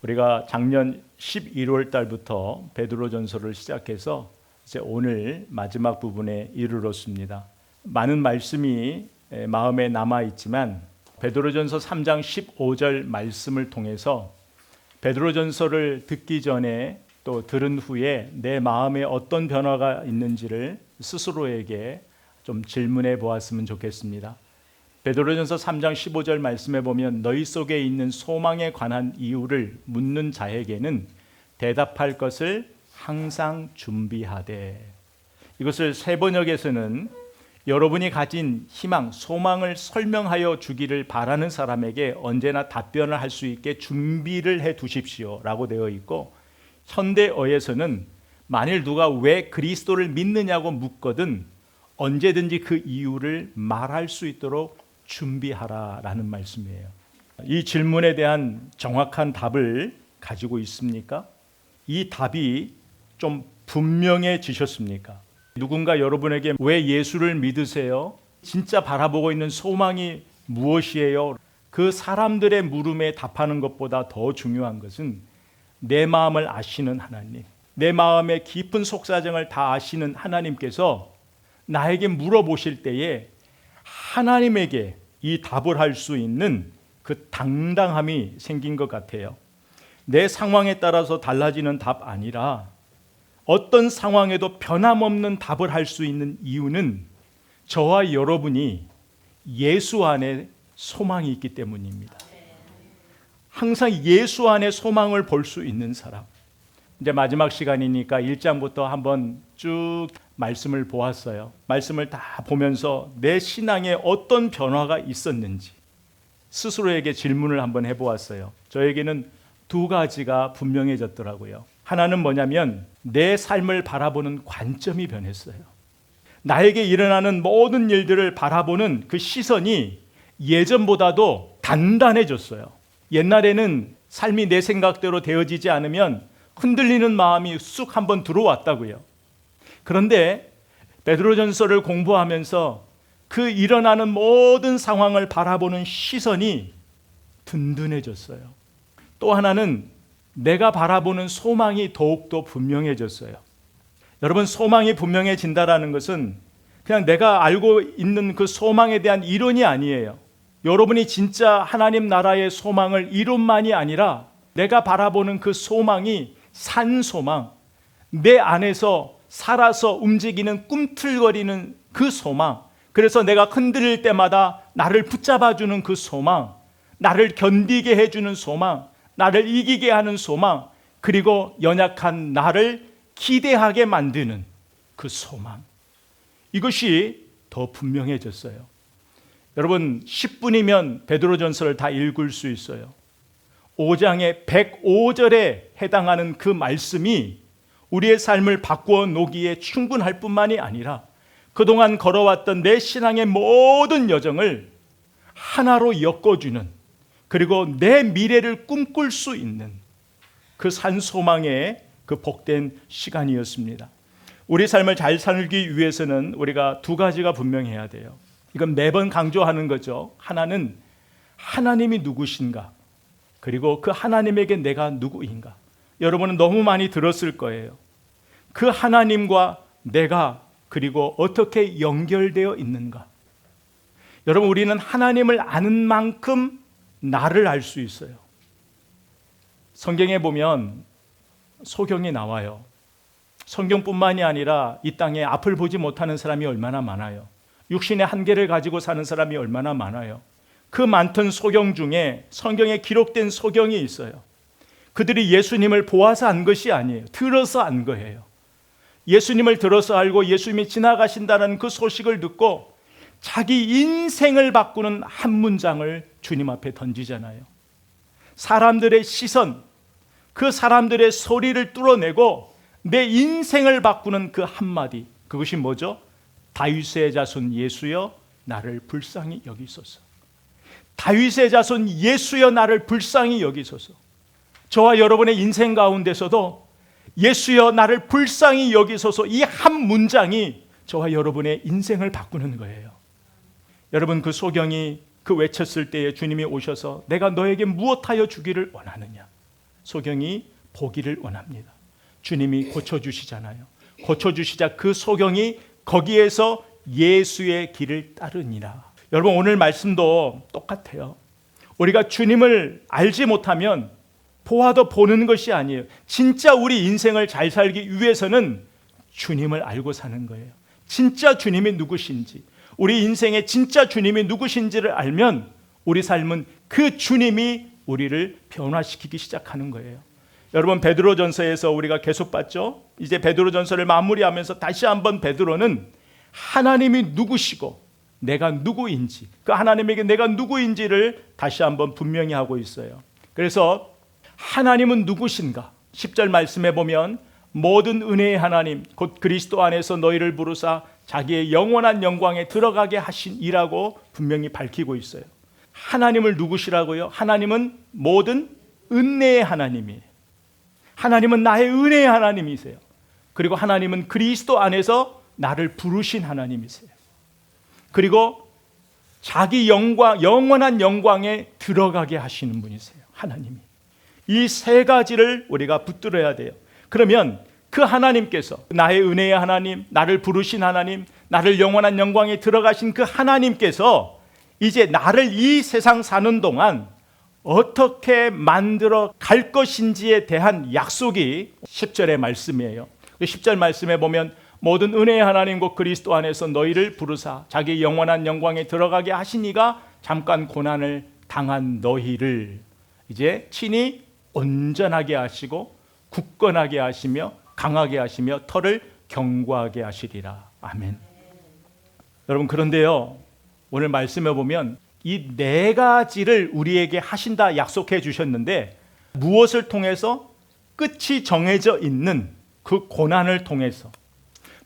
우리가 작년 11월 달부터 베드로전서를 시작해서 이제 오늘 마지막 부분에 이르렀습니다. 많은 말씀이 마음에 남아 있지만 베드로전서 3장 15절 말씀을 통해서 베드로전서를 듣기 전에 또 들은 후에 내 마음에 어떤 변화가 있는지를 스스로에게 좀 질문해 보았으면 좋겠습니다. 베드로전서 3장 15절 말씀에 보면 너희 속에 있는 소망에 관한 이유를 묻는 자에게는 대답할 것을 항상 준비하되, 이것을 새 번역에서는 여러분이 가진 희망, 소망을 설명하여 주기를 바라는 사람에게 언제나 답변을 할 수 있게 준비를 해 두십시오 라고 되어 있고, 현대어에서는 만일 누가 왜 그리스도를 믿느냐고 묻거든 언제든지 그 이유를 말할 수 있도록 준비하라라는 말씀이에요. 이 질문에 대한 정확한 답을 가지고 있습니까? 이 답이 좀 분명해지셨습니까? 누군가 여러분에게 왜 예수를 믿으세요? 진짜 바라보고 있는 소망이 무엇이에요? 그 사람들의 물음에 답하는 것보다 더 중요한 것은 내 마음을 아시는 하나님, 내 마음의 깊은 속사정을 다 아시는 하나님께서 나에게 물어보실 때에 하나님에게 이 답을 할 수 있는 그 당당함이 생긴 것 같아요. 내 상황에 따라서 달라지는 답 아니라 어떤 상황에도 변함없는 답을 할 수 있는 이유는 저와 여러분이 예수 안에 소망이 있기 때문입니다. 항상 예수 안에 소망을 볼 수 있는 사람. 이제 마지막 시간이니까 1장부터 한번 쭉 말씀을 보았어요. 말씀을 다 보면서 내 신앙에 어떤 변화가 있었는지 스스로에게 질문을 한번 해보았어요. 저에게는 두 가지가 분명해졌더라고요. 하나는 뭐냐면 내 삶을 바라보는 관점이 변했어요. 나에게 일어나는 모든 일들을 바라보는 그 시선이 예전보다도 단단해졌어요. 옛날에는 삶이 내 생각대로 되어지지 않으면 흔들리는 마음이 쑥 한번 들어왔다고요. 그런데 베드로전서를 공부하면서 그 일어나는 모든 상황을 바라보는 시선이 든든해졌어요. 또 하나는 내가 바라보는 소망이 더욱더 분명해졌어요. 여러분, 소망이 분명해진다는 것은 그냥 내가 알고 있는 그 소망에 대한 이론이 아니에요. 여러분이 진짜 하나님 나라의 소망을 이론만이 아니라 내가 바라보는 그 소망이 산 소망, 내 안에서 살아서 움직이는 꿈틀거리는 그 소망, 그래서 내가 흔들릴 때마다 나를 붙잡아주는 그 소망, 나를 견디게 해주는 소망, 나를 이기게 하는 소망, 그리고 연약한 나를 기대하게 만드는 그 소망, 이것이 더 분명해졌어요. 여러분, 10분이면 베드로전서를 다 읽을 수 있어요. 5장의 105절에 해당하는 그 말씀이 우리의 삶을 바꾸어 놓기에 충분할 뿐만이 아니라 그동안 걸어왔던 내 신앙의 모든 여정을 하나로 엮어주는, 그리고 내 미래를 꿈꿀 수 있는 그 산소망의 그 복된 시간이었습니다. 우리 삶을 잘 살기 위해서는 우리가 두 가지가 분명해야 돼요. 이건 매번 강조하는 거죠. 하나는 하나님이 누구신가, 그리고 그 하나님에게 내가 누구인가. 여러분은 너무 많이 들었을 거예요. 그 하나님과 내가 그리고 어떻게 연결되어 있는가. 여러분, 우리는 하나님을 아는 만큼 나를 알 수 있어요. 성경에 보면 소경이 나와요. 성경뿐만이 아니라 이 땅에 앞을 보지 못하는 사람이 얼마나 많아요. 육신의 한계를 가지고 사는 사람이 얼마나 많아요. 그 많던 소경 중에 성경에 기록된 소경이 있어요. 그들이 예수님을 보아서 안 것이 아니에요. 들어서 안 거예요. 예수님을 들어서 알고 예수님이 지나가신다는 그 소식을 듣고 자기 인생을 바꾸는 한 문장을 주님 앞에 던지잖아요. 사람들의 시선, 그 사람들의 소리를 뚫어내고 내 인생을 바꾸는 그 한마디, 그것이 뭐죠? 다윗의 자손 예수여 나를 불쌍히 여기소서. 다윗의 자손 예수여 나를 불쌍히 여기소서. 저와 여러분의 인생 가운데서도 예수여 나를 불쌍히 여기소서, 이 한 문장이 저와 여러분의 인생을 바꾸는 거예요. 여러분, 그 소경이 그 외쳤을 때에 주님이 오셔서 내가 너에게 무엇하여 주기를 원하느냐, 소경이 보기를 원합니다. 주님이 고쳐주시잖아요. 고쳐주시자 그 소경이 거기에서 예수의 길을 따르니라. 여러분, 오늘 말씀도 똑같아요. 우리가 주님을 알지 못하면 보아도 보는 것이 아니에요. 진짜 우리 인생을 잘 살기 위해서는 주님을 알고 사는 거예요. 진짜 주님이 누구신지, 우리 인생의 진짜 주님이 누구신지를 알면 우리 삶은 그 주님이 우리를 변화시키기 시작하는 거예요. 여러분, 베드로전서에서 우리가 계속 봤죠? 이제 베드로전서를 마무리하면서 다시 한번 베드로는 하나님이 누구시고 내가 누구인지, 그 하나님에게 내가 누구인지를 다시 한번 분명히 하고 있어요. 그래서 하나님은 누구신가? 10절 말씀해 보면 모든 은혜의 하나님 곧 그리스도 안에서 너희를 부르사 자기의 영원한 영광에 들어가게 하신 이라고 분명히 밝히고 있어요. 하나님을 누구시라고요? 하나님은 모든 은혜의 하나님이에요. 하나님은 나의 은혜의 하나님이세요. 그리고 하나님은 그리스도 안에서 나를 부르신 하나님이세요. 그리고 자기 영광, 영원한 영광에 들어가게 하시는 분이세요. 하나님이. 이 세 가지를 우리가 붙들어야 돼요. 그러면 그 하나님께서, 나의 은혜의 하나님, 나를 부르신 하나님, 나를 영원한 영광에 들어가신 그 하나님께서 이제 나를 이 세상 사는 동안 어떻게 만들어 갈 것인지에 대한 약속이 10절의 말씀이에요. 10절 말씀에 보면 모든 은혜의 하나님 곧 그리스도 안에서 너희를 부르사 자기 영원한 영광에 들어가게 하시니가 잠깐 고난을 당한 너희를 이제 친히 온전하게 하시고 굳건하게 하시며 강하게 하시며 털을 견고하게 하시리라. 아멘. 여러분, 그런데요, 오늘 말씀해 보면 이 네 가지를 우리에게 하신다 약속해 주셨는데 무엇을 통해서? 끝이 정해져 있는 그 고난을 통해서.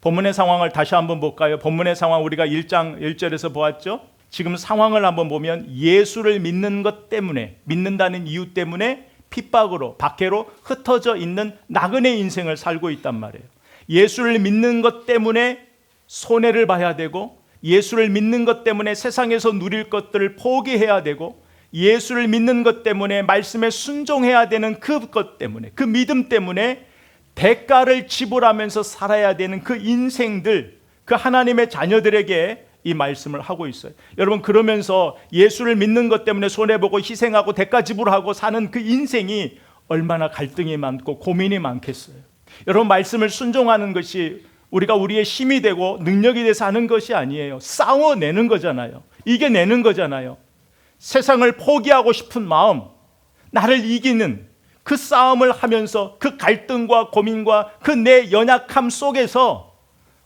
본문의 상황을 다시 한번 볼까요? 본문의 상황 우리가 1장 1절에서 보았죠? 지금 상황을 한번 보면 예수를 믿는 것 때문에, 믿는다는 이유 때문에 핍박으로, 박해로 흩어져 있는 나그네 인생을 살고 있단 말이에요. 예수를 믿는 것 때문에 손해를 봐야 되고, 예수를 믿는 것 때문에 세상에서 누릴 것들을 포기해야 되고, 예수를 믿는 것 때문에 말씀에 순종해야 되는 그것 때문에, 그 믿음 때문에 대가를 지불하면서 살아야 되는 그 인생들, 그 하나님의 자녀들에게 이 말씀을 하고 있어요. 여러분, 그러면서 예수를 믿는 것 때문에 손해보고 희생하고 대가 지불하고 사는 그 인생이 얼마나 갈등이 많고 고민이 많겠어요. 여러분, 말씀을 순종하는 것이 우리가 우리의 힘이 되고 능력이 돼서 하는 것이 아니에요. 싸워내는 거잖아요. 이겨내는 거잖아요. 세상을 포기하고 싶은 마음, 나를 이기는 그 싸움을 하면서 그 갈등과 고민과 그 내 연약함 속에서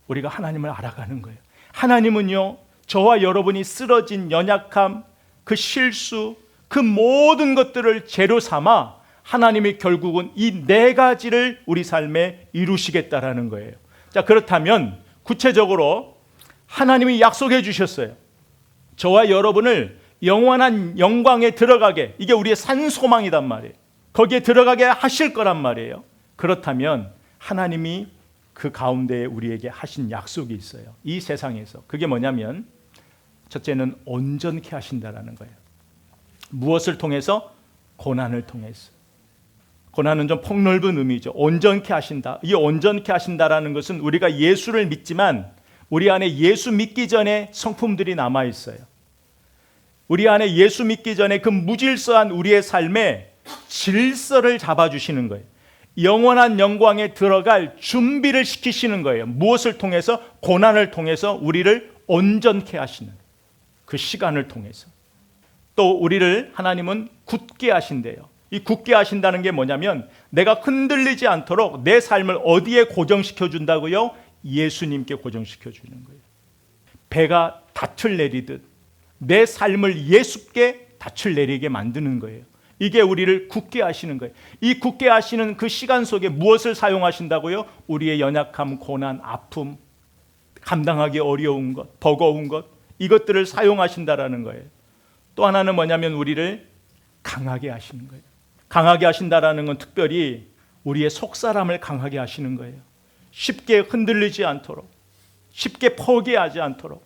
우리가 하나님을 알아가는 거예요. 하나님은요, 저와 여러분이 쓰러진 연약함, 그 실수, 그 모든 것들을 재료 삼아 하나님이 결국은 이 네 가지를 우리 삶에 이루시겠다라는 거예요. 자, 그렇다면 구체적으로 하나님이 약속해 주셨어요. 저와 여러분을 영원한 영광에 들어가게, 이게 우리의 산소망이단 말이에요. 거기에 들어가게 하실 거란 말이에요. 그렇다면 하나님이 그 가운데에 우리에게 하신 약속이 있어요. 이 세상에서. 그게 뭐냐면 첫째는 온전케 하신다라는 거예요. 무엇을 통해서? 고난을 통해서. 고난은 좀 폭넓은 의미죠. 온전케 하신다. 이 온전케 하신다라는 것은 우리가 예수를 믿지만 우리 안에 예수 믿기 전에 성품들이 남아 있어요. 우리 안에 예수 믿기 전에 그 무질서한 우리의 삶에 질서를 잡아주시는 거예요. 영원한 영광에 들어갈 준비를 시키시는 거예요. 무엇을 통해서? 고난을 통해서 우리를 온전케 하시는 그 시간을 통해서. 또 우리를 하나님은 굳게 하신대요. 이 굳게 하신다는 게 뭐냐면 내가 흔들리지 않도록 내 삶을 어디에 고정시켜 준다고요? 예수님께 고정시켜 주는 거예요. 배가 닻을 내리듯 내 삶을 예수께 닻을 내리게 만드는 거예요. 이게 우리를 굳게 하시는 거예요. 이 굳게 하시는 그 시간 속에 무엇을 사용하신다고요? 우리의 연약함, 고난, 아픔, 감당하기 어려운 것, 버거운 것, 이것들을 사용하신다라는 거예요. 또 하나는 뭐냐면 우리를 강하게 하시는 거예요. 강하게 하신다라는 건 특별히 우리의 속사람을 강하게 하시는 거예요. 쉽게 흔들리지 않도록, 쉽게 포기하지 않도록,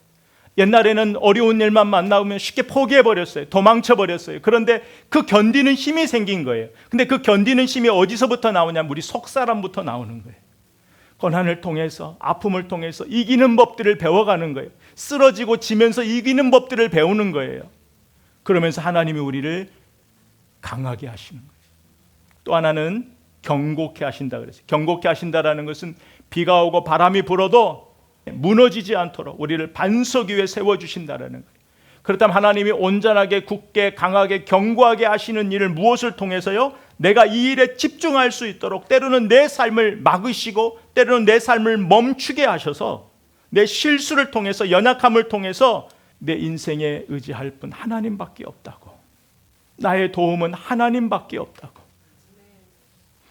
옛날에는 어려운 일만 만나면 쉽게 포기해버렸어요. 도망쳐버렸어요. 그런데 그 견디는 힘이 생긴 거예요. 근데 그 견디는 힘이 어디서부터 나오냐면 우리 속사람부터 나오는 거예요. 고난을 통해서, 아픔을 통해서 이기는 법들을 배워가는 거예요. 쓰러지고 지면서 이기는 법들을 배우는 거예요. 그러면서 하나님이 우리를 강하게 하시는 거예요. 또 하나는 경고케 하신다 그랬어요. 경고케 하신다라는 것은 비가 오고 바람이 불어도 무너지지 않도록 우리를 반석 위에 세워주신다라는 거예요. 그렇다면 하나님이 온전하게 굳게 강하게 견고하게 하시는 일을 무엇을 통해서요? 내가 이 일에 집중할 수 있도록 때로는 내 삶을 막으시고 때로는 내 삶을 멈추게 하셔서 내 실수를 통해서 연약함을 통해서 내 인생에 의지할 분 하나님밖에 없다고, 나의 도움은 하나님밖에 없다고,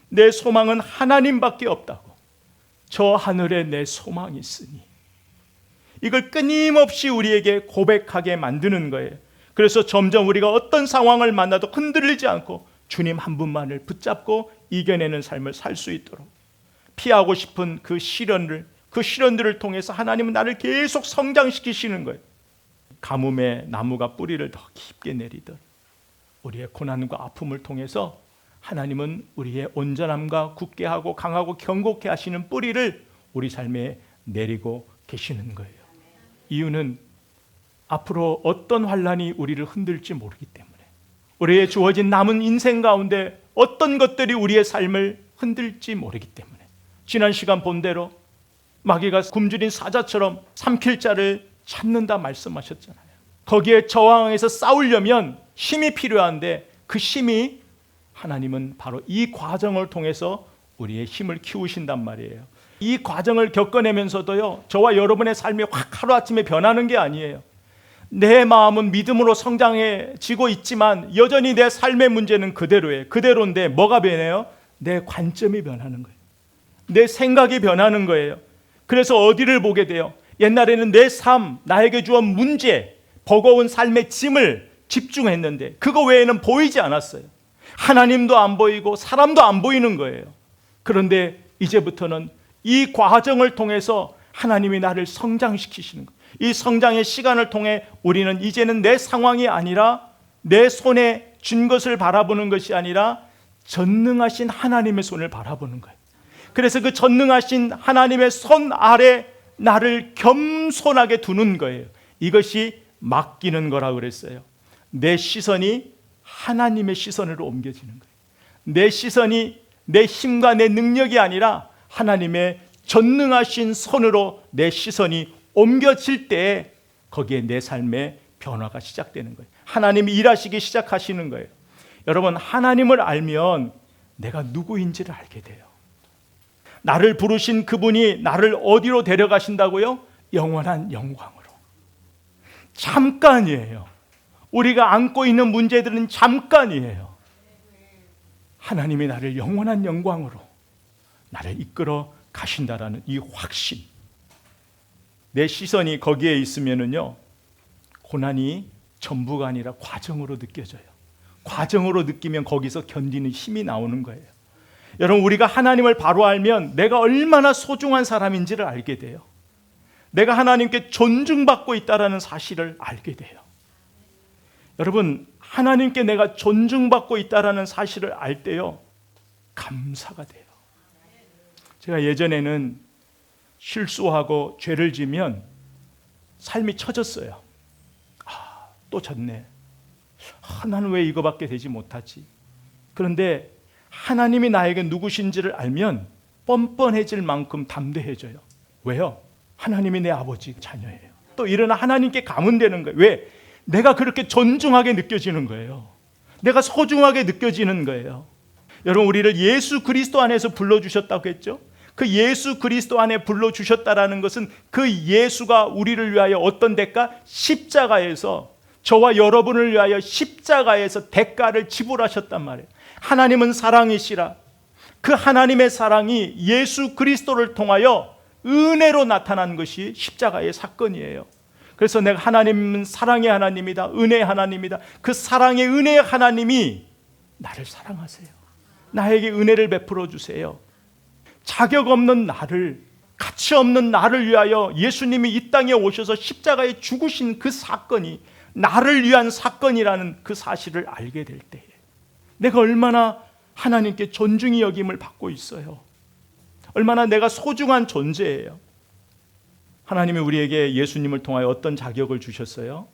내 소망은 하나님밖에 없다고, 저 하늘에 내 소망이 있으니, 이걸 끊임없이 우리에게 고백하게 만드는 거예요. 그래서 점점 우리가 어떤 상황을 만나도 흔들리지 않고 주님 한 분만을 붙잡고 이겨내는 삶을 살 수 있도록, 피하고 싶은 그 시련들을 통해서 하나님은 나를 계속 성장시키시는 거예요. 가뭄에 나무가 뿌리를 더 깊게 내리듯 우리의 고난과 아픔을 통해서 하나님은 우리의 온전함과 굳게 하고 강하고 견고케 하시는 뿌리를 우리 삶에 내리고 계시는 거예요. 이유는 앞으로 어떤 환란이 우리를 흔들지 모르기 때문에, 우리의 주어진 남은 인생 가운데 어떤 것들이 우리의 삶을 흔들지 모르기 때문에, 지난 시간 본 대로 마귀가 굶주린 사자처럼 삼킬 자를 찾는다 말씀하셨잖아요. 거기에 저항해서 싸우려면 힘이 필요한데 그 힘이 하나님은 바로 이 과정을 통해서 우리의 힘을 키우신단 말이에요. 이 과정을 겪어내면서도요, 저와 여러분의 삶이 확 하루아침에 변하는 게 아니에요. 내 마음은 믿음으로 성장해지고 있지만 여전히 내 삶의 문제는 그대로예요. 그대로인데 뭐가 변해요? 내 관점이 변하는 거예요. 내 생각이 변하는 거예요. 그래서 어디를 보게 돼요? 옛날에는 내 삶, 나에게 주은 문제, 버거운 삶의 짐을 집중했는데 그거 외에는 보이지 않았어요. 하나님도 안 보이고 사람도 안 보이는 거예요. 그런데 이제부터는 이 과정을 통해서 하나님이 나를 성장시키시는 거예요. 이 성장의 시간을 통해 우리는 이제는 내 상황이 아니라 내 손에 준 것을 바라보는 것이 아니라 전능하신 하나님의 손을 바라보는 거예요. 그래서 그 전능하신 하나님의 손 아래 나를 겸손하게 두는 거예요. 이것이 맡기는 거라고 그랬어요. 내 시선이 하나님의 시선으로 옮겨지는 거예요. 내 시선이 내 힘과 내 능력이 아니라 하나님의 전능하신 손으로 내 시선이 옮겨질 때 거기에 내 삶의 변화가 시작되는 거예요. 하나님이 일하시기 시작하시는 거예요. 여러분, 하나님을 알면 내가 누구인지를 알게 돼요. 나를 부르신 그분이 나를 어디로 데려가신다고요? 영원한 영광으로. 잠깐이에요. 우리가 안고 있는 문제들은 잠깐이에요. 하나님이 나를 영원한 영광으로 나를 이끌어 가신다라는 이 확신. 내 시선이 거기에 있으면은요, 고난이 전부가 아니라 과정으로 느껴져요. 과정으로 느끼면 거기서 견디는 힘이 나오는 거예요. 여러분, 우리가 하나님을 바로 알면 내가 얼마나 소중한 사람인지를 알게 돼요. 내가 하나님께 존중받고 있다는 사실을 알게 돼요. 여러분, 하나님께 내가 존중받고 있다는 사실을 알 때요, 감사가 돼요. 제가 예전에는 실수하고 죄를 지면 삶이 처졌어요. 또 졌네. 나는 왜 이거밖에 되지 못하지? 그런데 하나님이 나에게 누구신지를 알면 뻔뻔해질 만큼 담대해져요. 왜요? 하나님이 내 아버지 자녀예요. 또 일어나 하나님께 가문되는 거예요. 왜? 내가 그렇게 존중하게 느껴지는 거예요. 내가 소중하게 느껴지는 거예요. 여러분, 우리를 예수 그리스도 안에서 불러주셨다고 했죠? 그 예수 그리스도 안에 불러주셨다라는 것은 그 예수가 우리를 위하여 어떤 대가? 십자가에서, 저와 여러분을 위하여 십자가에서 대가를 지불하셨단 말이에요. 하나님은 사랑이시라. 그 하나님의 사랑이 예수 그리스도를 통하여 은혜로 나타난 것이 십자가의 사건이에요. 그래서 내가 하나님은 사랑의 하나님이다, 은혜의 하나님이다. 그 사랑의 은혜의 하나님이 나를 사랑하세요. 나에게 은혜를 베풀어 주세요. 자격 없는 나를 가치 없는 나를 위하여 예수님이 이 땅에 오셔서 십자가에 죽으신 그 사건이 나를 위한 사건이라는 그 사실을 알게 될 때에 내가 얼마나 하나님께 존중이 여김을 받고 있어요. 얼마나 내가 소중한 존재예요. 하나님이 우리에게 예수님을 통하여 어떤 자격을 주셨어요?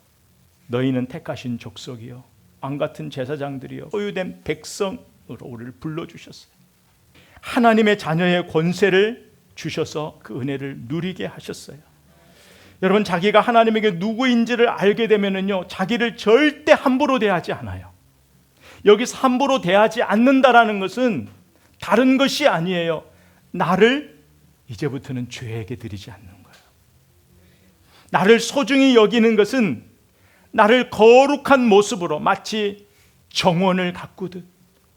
너희는 택하신 족속이요 왕같은 제사장들이요 소유된 백성으로 우리를 불러주셨어요. 하나님의 자녀의 권세를 주셔서 그 은혜를 누리게 하셨어요. 여러분, 자기가 하나님에게 누구인지를 알게 되면은요, 자기를 절대 함부로 대하지 않아요. 여기서 함부로 대하지 않는다라는 것은 다른 것이 아니에요. 나를 이제부터는 죄에게 드리지 않는 거예요. 나를 소중히 여기는 것은 나를 거룩한 모습으로 마치 정원을 가꾸듯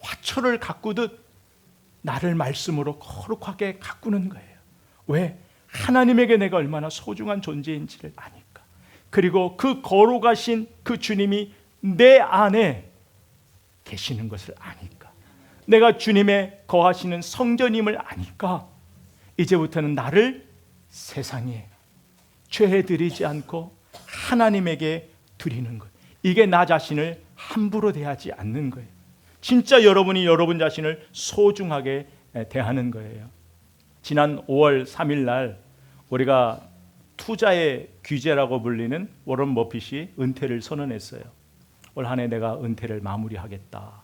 화초를 가꾸듯 나를 말씀으로 거룩하게 가꾸는 거예요. 왜? 하나님에게 내가 얼마나 소중한 존재인지를 아니까. 그리고 그 거룩하신 그 주님이 내 안에 계시는 것을 아니까. 내가 주님의 거하시는 성전임을 아니까 이제부터는 나를 세상에 죄에 드리지 않고 하나님에게 드리는 것. 이게 나 자신을 함부로 대하지 않는 거예요. 진짜 여러분이 여러분 자신을 소중하게 대하는 거예요. 지난 5월 3일 날 우리가 투자의 귀재라고 불리는 워런 버핏이 은퇴를 선언했어요. 올 한 해 내가 은퇴를 마무리하겠다.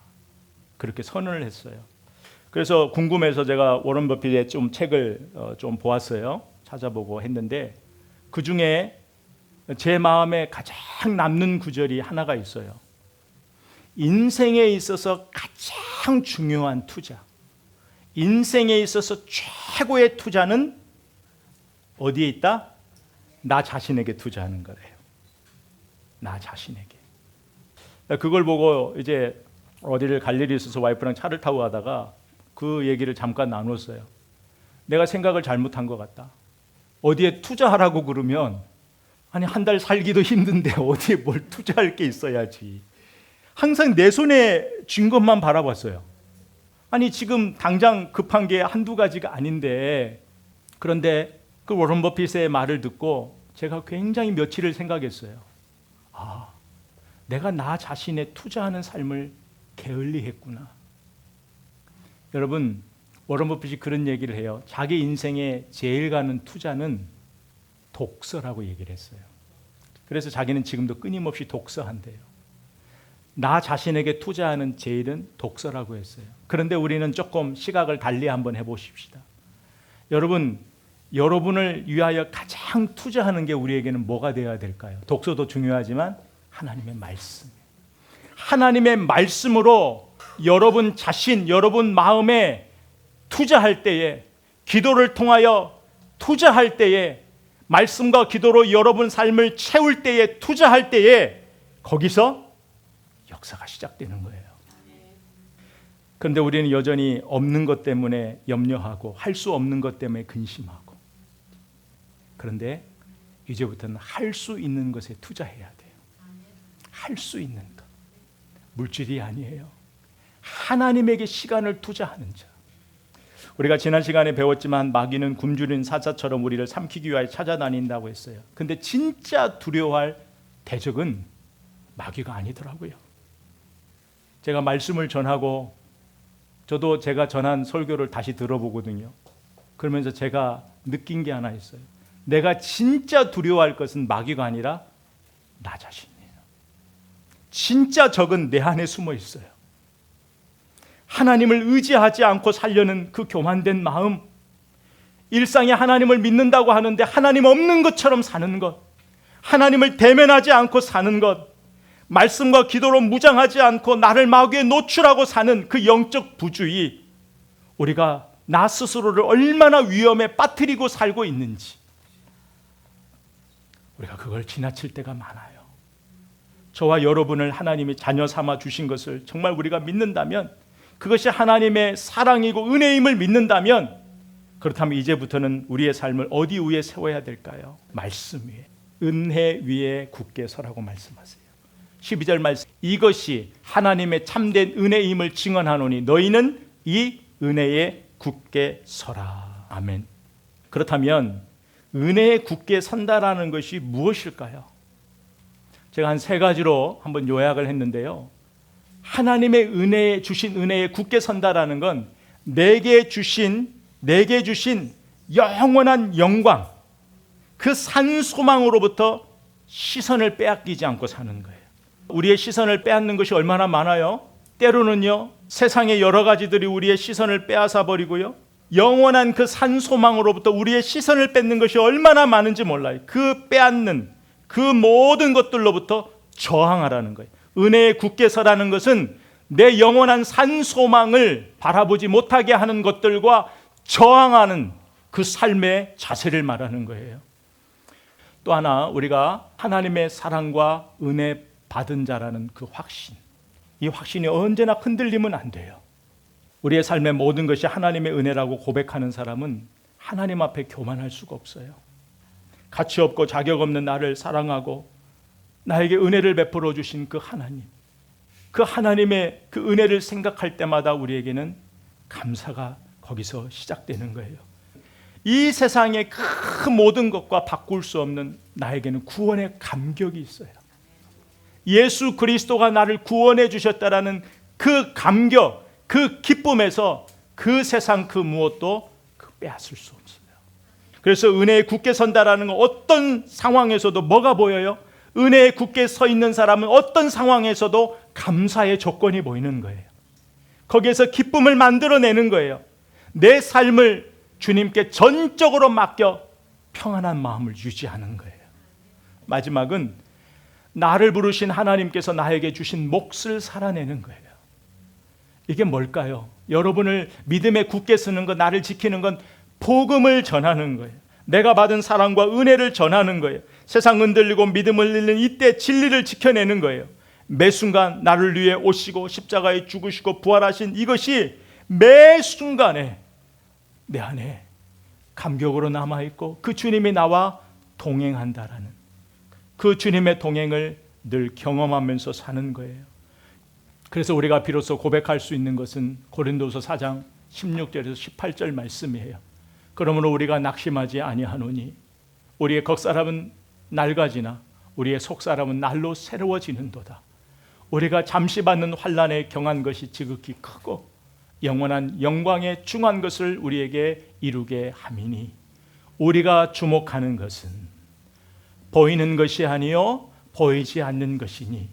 그렇게 선언을 했어요. 그래서 궁금해서 제가 워런 버핏의 좀 책을 좀 보았어요. 찾아보고 했는데 그 중에 제 마음에 가장 남는 구절이 하나가 있어요. 인생에 있어서 가장 중요한 투자, 인생에 있어서 최고의 투자는 어디에 있다? 나 자신에게 투자하는 거래요. 나 자신에게. 그걸 보고 이제 어디를 갈 일이 있어서 와이프랑 차를 타고 가다가 그 얘기를 잠깐 나눴어요. 내가 생각을 잘못한 것 같다. 어디에 투자하라고 그러면 아니 한 달 살기도 힘든데 어디에 뭘 투자할 게 있어야지. 항상 내 손에 쥔 것만 바라봤어요. 아니 지금 당장 급한 게 한두 가지가 아닌데, 그런데 그 워런 버핏의 말을 듣고 제가 굉장히 며칠을 생각했어요. 아, 내가 나 자신에 투자하는 삶을 게을리했구나. 여러분, 워런 버핏이 그런 얘기를 해요. 자기 인생에 제일 가는 투자는 독서라고 얘기를 했어요. 그래서 자기는 지금도 끊임없이 독서한대요. 나 자신에게 투자하는 제일은 독서라고 했어요. 그런데 우리는 조금 시각을 달리 한번 해보십시다. 여러분, 여러분을 위하여 가장 투자하는 게 우리에게는 뭐가 되어야 될까요? 독서도 중요하지만 하나님의 말씀. 하나님의 말씀으로 여러분 자신, 여러분 마음에 투자할 때에, 기도를 통하여 투자할 때에, 말씀과 기도로 여러분 삶을 채울 때에, 투자할 때에 거기서 역사가 시작되는 거예요. 그런데 우리는 여전히 없는 것 때문에 염려하고 할 수 없는 것 때문에 근심하고, 그런데 이제부터는 할 수 있는 것에 투자해야 돼요. 할 수 있는 것. 물질이 아니에요. 하나님에게 시간을 투자하는 자. 우리가 지난 시간에 배웠지만 마귀는 굶주린 사자처럼 우리를 삼키기 위하여 찾아다닌다고 했어요. 근데 진짜 두려워할 대적은 마귀가 아니더라고요. 제가 말씀을 전하고 저도 제가 전한 설교를 다시 들어보거든요. 그러면서 제가 느낀 게 하나 있어요. 내가 진짜 두려워할 것은 마귀가 아니라 나 자신이에요. 진짜 적은 내 안에 숨어 있어요. 하나님을 의지하지 않고 살려는 그 교만된 마음, 일상에 하나님을 믿는다고 하는데 하나님 없는 것처럼 사는 것, 하나님을 대면하지 않고 사는 것, 말씀과 기도로 무장하지 않고 나를 마귀에 노출하고 사는 그 영적 부주의, 우리가 나 스스로를 얼마나 위험에 빠뜨리고 살고 있는지 우리가 그걸 지나칠 때가 많아요. 저와 여러분을 하나님이 자녀 삼아 주신 것을 정말 우리가 믿는다면, 그것이 하나님의 사랑이고 은혜임을 믿는다면, 그렇다면 이제부터는 우리의 삶을 어디 위에 세워야 될까요? 말씀 위에, 은혜 위에 굳게 서라고 말씀하세요. 12절 말씀, 이것이 하나님의 참된 은혜임을 증언하노니 너희는 이 은혜에 굳게 서라. 아멘. 그렇다면 은혜에 굳게 선다라는 것이 무엇일까요? 제가 한 3가지로 한번 요약을 했는데요. 하나님의 은혜에 주신 은혜에 굳게 선다라는 건 내게 주신 영원한 영광, 그 산 소망으로부터 시선을 빼앗기지 않고 사는 거예요. 우리의 시선을 빼앗는 것이 얼마나 많아요? 때로는요, 세상의 여러 가지들이 우리의 시선을 빼앗아 버리고요, 영원한 그 산 소망으로부터 우리의 시선을 뺏는 것이 얼마나 많은지 몰라요. 그 빼앗는 그 모든 것들로부터 저항하라는 거예요. 은혜에 굳게 서라는 것은 내 영원한 산 소망을 바라보지 못하게 하는 것들과 저항하는 그 삶의 자세를 말하는 거예요. 또 하나, 우리가 하나님의 사랑과 은혜 받은 자라는 그 확신, 이 확신이 언제나 흔들리면 안 돼요. 우리의 삶의 모든 것이 하나님의 은혜라고 고백하는 사람은 하나님 앞에 교만할 수가 없어요. 가치 없고 자격 없는 나를 사랑하고 나에게 은혜를 베풀어 주신 그 하나님, 그 하나님의 그 은혜를 생각할 때마다 우리에게는 감사가 거기서 시작되는 거예요. 이 세상의 그 모든 것과 바꿀 수 없는 나에게는 구원의 감격이 있어요. 예수 그리스도가 나를 구원해 주셨다라는 그 감격, 그 기쁨에서 그 세상 그 무엇도 빼앗을 수 없어요. 그래서 은혜에 굳게 선다라는 건 어떤 상황에서도 뭐가 보여요? 은혜에 굳게 서 있는 사람은 어떤 상황에서도 감사의 조건이 보이는 거예요. 거기에서 기쁨을 만들어내는 거예요. 내 삶을 주님께 전적으로 맡겨 평안한 마음을 유지하는 거예요. 마지막은 나를 부르신 하나님께서 나에게 주신 몫을 살아내는 거예요. 이게 뭘까요? 여러분을 믿음에 굳게 서는 것, 나를 지키는 건 복음을 전하는 거예요. 내가 받은 사랑과 은혜를 전하는 거예요. 세상 흔들리고 믿음을 잃는 이때 진리를 지켜내는 거예요. 매 순간 나를 위해 오시고 십자가에 죽으시고 부활하신 이것이 매 순간에 내 안에 감격으로 남아있고 그 주님이 나와 동행한다라는 그 주님의 동행을 늘 경험하면서 사는 거예요. 그래서 우리가 비로소 고백할 수 있는 것은 고린도서 4장 16절에서 18절 말씀이에요. 그러므로 우리가 낙심하지 아니하노니 우리의 겉사람은 낡아지나 우리의 속사람은 날로 새로워지는도다. 우리가 잠시 받는 환난에 경한 것이 지극히 크고 영원한 영광에 중한 것을 우리에게 이루게 함이니 우리가 주목하는 것은 보이는 것이 아니요 보이지 않는 것이니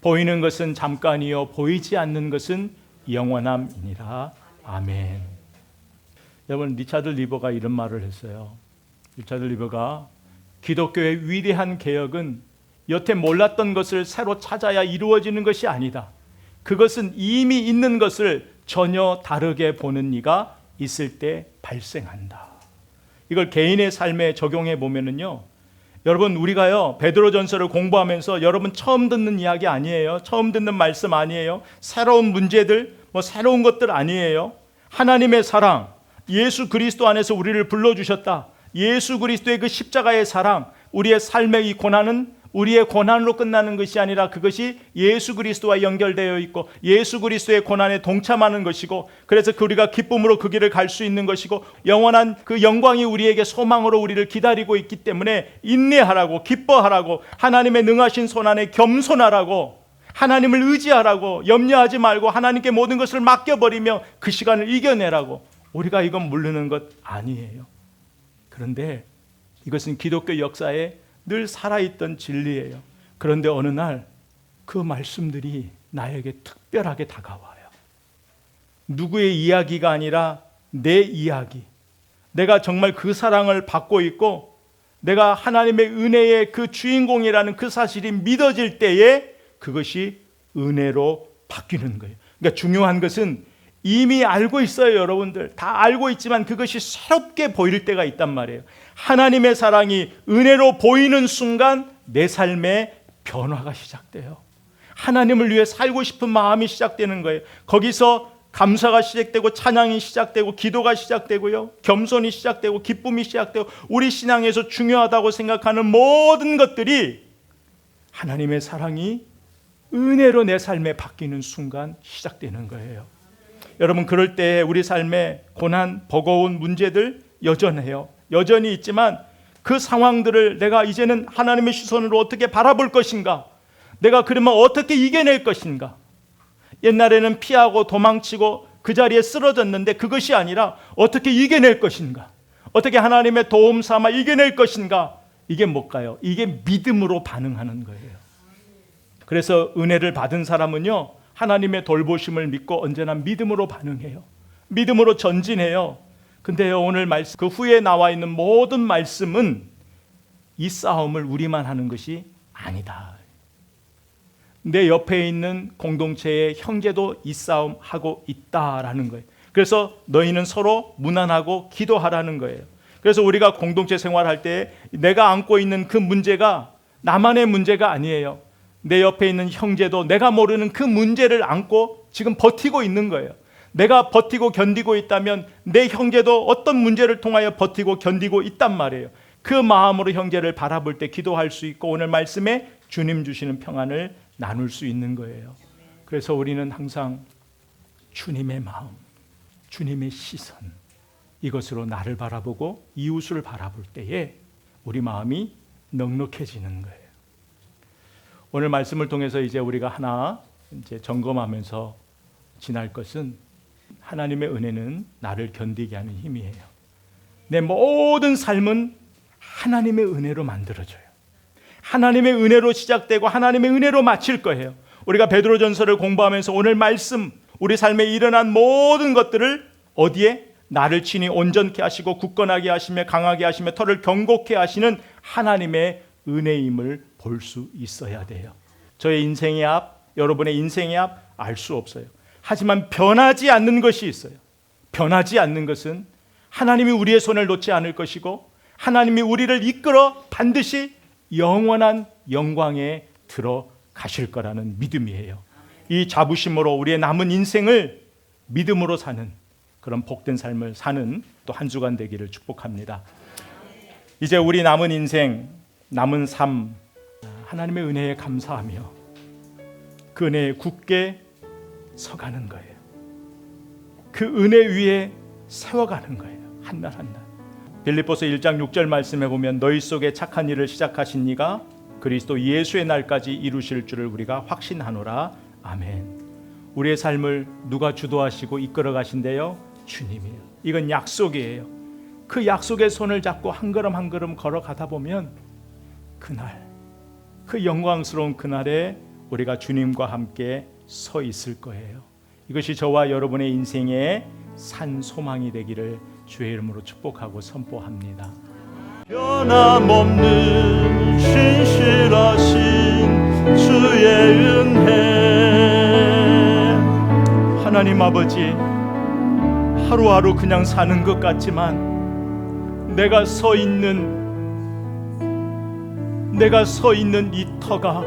보이는 것은 잠깐이요 보이지 않는 것은 영원함이니라. 아멘. 여러분, 리차드 리버가 이런 말을 했어요. 리차드 리버가 기독교의 위대한 개혁은 여태 몰랐던 것을 새로 찾아야 이루어지는 것이 아니다. 그것은 이미 있는 것을 전혀 다르게 보는 이가 있을 때 발생한다. 이걸 개인의 삶에 적용해 보면은요, 여러분, 우리가요 베드로전서를 공부하면서 여러분 처음 듣는 이야기 아니에요. 처음 듣는 말씀 아니에요. 새로운 문제들, 새로운 것들 아니에요. 하나님의 사랑, 예수 그리스도 안에서 우리를 불러주셨다. 예수 그리스도의 그 십자가의 사랑, 우리의 삶의 이 고난은 우리의 고난으로 끝나는 것이 아니라 그것이 예수 그리스도와 연결되어 있고 예수 그리스도의 고난에 동참하는 것이고, 그래서 우리가 기쁨으로 그 길을 갈 수 있는 것이고 영원한 그 영광이 우리에게 소망으로 우리를 기다리고 있기 때문에 인내하라고, 기뻐하라고, 하나님의 능하신 손안에 겸손하라고, 하나님을 의지하라고, 염려하지 말고 하나님께 모든 것을 맡겨버리며 그 시간을 이겨내라고. 우리가 이건 모르는 것 아니에요. 그런데 이것은 기독교 역사에 늘 살아있던 진리예요. 그런데 어느 날 그 말씀들이 나에게 특별하게 다가와요. 누구의 이야기가 아니라 내 이야기. 내가 정말 그 사랑을 받고 있고 내가 하나님의 은혜의 그 주인공이라는 그 사실이 믿어질 때에 그것이 은혜로 바뀌는 거예요. 그러니까 중요한 것은 이미 알고 있어요. 여러분들 다 알고 있지만 그것이 새롭게 보일 때가 있단 말이에요. 하나님의 사랑이 은혜로 보이는 순간 내 삶에 변화가 시작돼요. 하나님을 위해 살고 싶은 마음이 시작되는 거예요. 거기서 감사가 시작되고 찬양이 시작되고 기도가 시작되고요, 겸손이 시작되고 기쁨이 시작되고 우리 신앙에서 중요하다고 생각하는 모든 것들이 하나님의 사랑이 은혜로 내 삶에 바뀌는 순간 시작되는 거예요. 여러분, 그럴 때 우리 삶에 고난, 버거운 문제들 여전해요. 여전히 있지만 그 상황들을 내가 이제는 하나님의 시선으로 어떻게 바라볼 것인가? 내가 그러면 어떻게 이겨낼 것인가? 옛날에는 피하고 도망치고 그 자리에 쓰러졌는데 그것이 아니라 어떻게 이겨낼 것인가? 어떻게 하나님의 도움 삼아 이겨낼 것인가? 이게 뭘까요? 이게 믿음으로 반응하는 거예요. 그래서 은혜를 받은 사람은요, 하나님의 돌보심을 믿고 언제나 믿음으로 반응해요. 믿음으로 전진해요. 근데요, 오늘 말씀, 그 후에 나와 있는 모든 말씀은 이 싸움을 우리만 하는 것이 아니다. 내 옆에 있는 공동체의 형제도 이 싸움 하고 있다라는 거예요. 그래서 너희는 서로 무난하고 기도하라는 거예요. 그래서 우리가 공동체 생활할 때 내가 안고 있는 그 문제가 나만의 문제가 아니에요. 내 옆에 있는 형제도 내가 모르는 그 문제를 안고 지금 버티고 있는 거예요. 내가 버티고 견디고 있다면 내 형제도 어떤 문제를 통하여 버티고 견디고 있단 말이에요. 그 마음으로 형제를 바라볼 때 기도할 수 있고 오늘 말씀에 주님 주시는 평안을 나눌 수 있는 거예요. 그래서 우리는 항상 주님의 마음, 주님의 시선, 이것으로 나를 바라보고 이웃을 바라볼 때에 우리 마음이 넉넉해지는 거예요. 오늘 말씀을 통해서 이제 우리가 하나 점검하면서 지날 것은 하나님의 은혜는 나를 견디게 하는 힘이에요. 내 모든 삶은 하나님의 은혜로 만들어져요. 하나님의 은혜로 시작되고 하나님의 은혜로 마칠 거예요. 우리가 베드로전서를 공부하면서 오늘 말씀, 우리 삶에 일어난 모든 것들을 어디에? 나를 친히 온전케 하시고 굳건하게 하시며 강하게 하시며 터를 견고케 하시는 하나님의 은혜임을 볼 수 있어야 돼요. 저의 인생의 앞, 여러분의 인생의 앞 알 수 없어요. 하지만 변하지 않는 것이 있어요. 변하지 않는 것은 하나님이 우리의 손을 놓지 않을 것이고 하나님이 우리를 이끌어 반드시 영원한 영광에 들어가실 거라는 믿음이에요. 이 자부심으로 우리의 남은 인생을 믿음으로 사는 그런 복된 삶을 사는 또 한 주간 되기를 축복합니다. 이제 우리 남은 인생, 남은 삶 하나님의 은혜에 감사하며 그 은혜에 굳게 서가는 거예요. 그 은혜 위에 세워가는 거예요. 한 날 한 날. 빌립보서 1장 6절 말씀해 보면 너희 속에 착한 일을 시작하신 이가 그리스도 예수의 날까지 이루실 줄을 우리가 확신하노라. 아멘. 우리의 삶을 누가 주도하시고 이끌어 가신대요? 주님이에요. 이건 약속이에요. 그 약속의 손을 잡고 한 걸음 한 걸음 걸어가다 보면 그날, 그 영광스러운 그날에 우리가 주님과 함께 서 있을 거예요. 이것이 저와 여러분의 인생의 산 소망이 되기를 주의 이름으로 축복하고 선포합니다. 변함없는 신실하신 주의 은혜, 하나님 아버지, 하루하루 그냥 사는 것 같지만 내가 서 있는 이 터가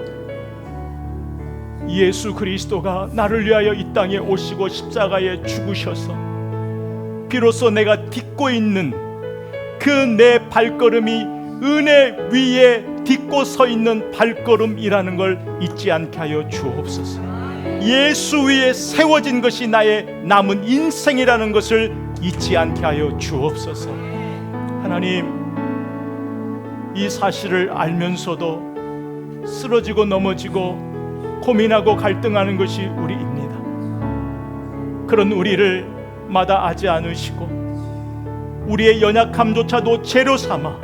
예수 그리스도가 나를 위하여 이 땅에 오시고 십자가에 죽으셔서 비로소 내가 딛고 있는 그 내 발걸음이 은혜 위에 딛고 서 있는 발걸음이라는 걸 잊지 않게 하여 주옵소서. 예수 위에 세워진 것이 나의 남은 인생이라는 것을 잊지 않게 하여 주옵소서. 하나님, 이 사실을 알면서도 쓰러지고 넘어지고 고민하고 갈등하는 것이 우리입니다. 그런 우리를 마다하지 않으시고 우리의 연약함조차도 재료 삼아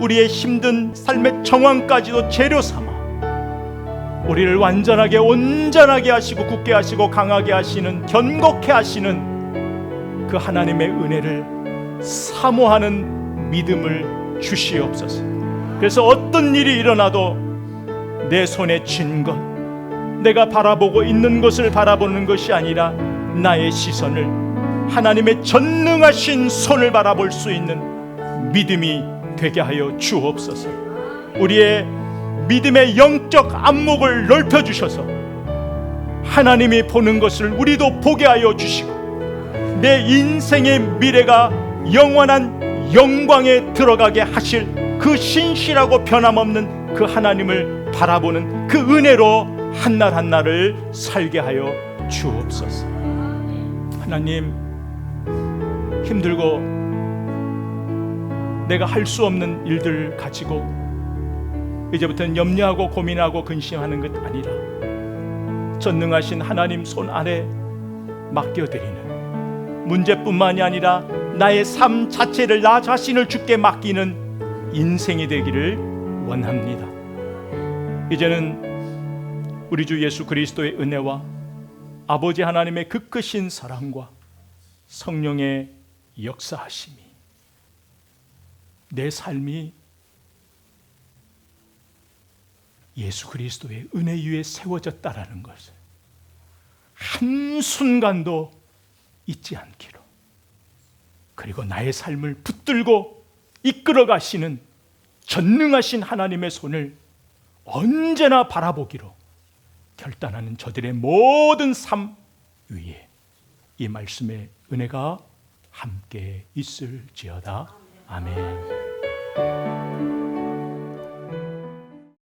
우리의 힘든 삶의 정황까지도 재료 삼아 우리를 완전하게 온전하게 하시고 굳게 하시고 강하게 하시는, 견고케 하시는 그 하나님의 은혜를 사모하는 믿음을 주시옵소서. 그래서 어떤 일이 일어나도 내 손에 쥔 것, 내가 바라보고 있는 것을 바라보는 것이 아니라 나의 시선을 하나님의 전능하신 손을 바라볼 수 있는 믿음이 되게 하여 주옵소서. 우리의 믿음의 영적 안목을 넓혀주셔서 하나님이 보는 것을 우리도 보게 하여 주시고 내 인생의 미래가 영원한 영광에 들어가게 하실 그 신실하고 변함없는 그 하나님을 바라보는 그 은혜로 한날 한날을 살게 하여 주옵소서. 하나님, 힘들고 내가 할 수 없는 일들 가지고 이제부터는 염려하고 고민하고 근심하는 것 아니라 전능하신 하나님 손 아래 맡겨드리는, 문제뿐만이 아니라 나의 삶 자체를, 나 자신을 주께 맡기는 인생이 되기를 원합니다. 이제는 우리 주 예수 그리스도의 은혜와 아버지 하나님의 그 크신 사랑과 성령의 역사하심이 내 삶이 예수 그리스도의 은혜 위에 세워졌다라는 것을 한순간도 잊지 않기로, 그리고 나의 삶을 붙들고 이끌어 가시는 전능하신 하나님의 손을 언제나 바라보기로 결단하는 저들의 모든 삶 위에 이 말씀의 은혜가 함께 있을지어다. 아멘.